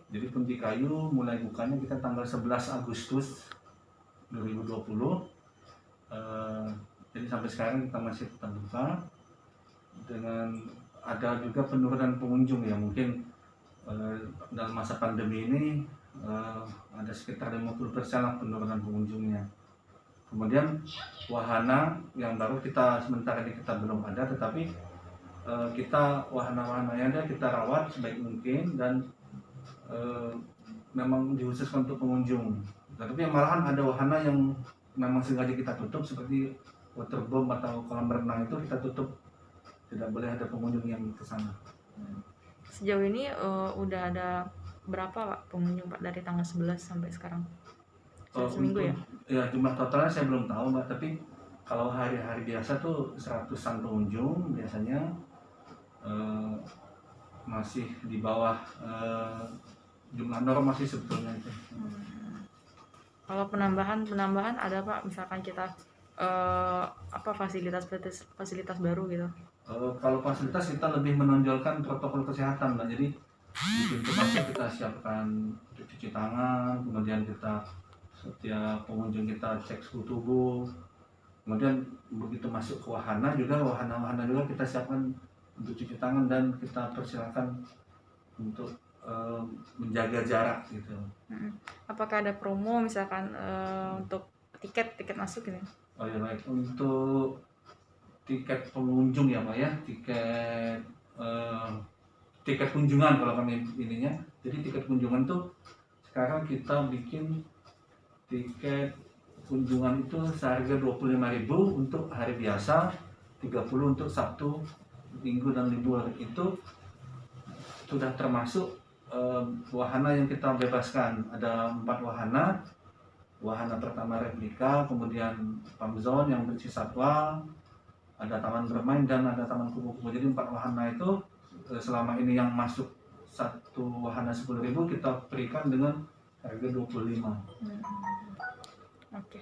Jadi Punti Kayu mulai bukanya kita tanggal 11 Agustus 2020. Jadi sampai sekarang kita masih tetap buka. Dengan ada juga penurunan pengunjung ya, mungkin dalam masa pandemi ini ada sekitar 50% lah penurunan pengunjungnya. Kemudian wahana yang baru kita sementara ini kita belum ada, tetapi kita wahana-wahananya ada kita rawat sebaik mungkin dan memang dikhususkan untuk pengunjung. Tapi malahan ada wahana yang memang sengaja kita tutup seperti waterboom atau kolam renang, itu kita tutup, tidak boleh ada pengunjung yang ke sana. Sejauh ini udah ada berapa Pak pengunjung Pak dari tanggal 11 sampai sekarang? Seminggu ya? Ya jumlah totalnya saya belum tahu Mbak, tapi kalau hari-hari biasa tuh 100-an pengunjung biasanya, masih di bawah jumlah normal sih sebetulnya itu. Kalau penambahan ada Pak, misalkan kita fasilitas baru gitu? Kalau fasilitas kita lebih menonjolkan protokol kesehatan Mbak. Jadi di pintu masuk kita siapkan cuci tangan, kemudian kita setiap pengunjung kita cek suhu tubuh, kemudian begitu masuk ke wahana juga, wahana juga kita siapkan untuk cuci tangan dan kita persilakan untuk menjaga jarak gitu. Apakah ada promo misalkan untuk tiket masuk gitu? Oh ya baik, untuk tiket pengunjung ya Pak ya, tiket kunjungan kalau kami ininya. Jadi tiket kunjungan tuh sekarang kita bikin tiket kunjungan itu seharga 25.000 untuk hari biasa, 30 untuk Sabtu, Minggu dan libur. Itu sudah termasuk wahana yang kita bebaskan. Ada 4 wahana. Wahana pertama replika, kemudian farm zone yang berisi satwa, ada taman bermain dan ada taman kupu-kupu. Jadi 4 wahana itu selama ini yang masuk satu wahana 10.000 kita berikan dengan harga 25. Oke.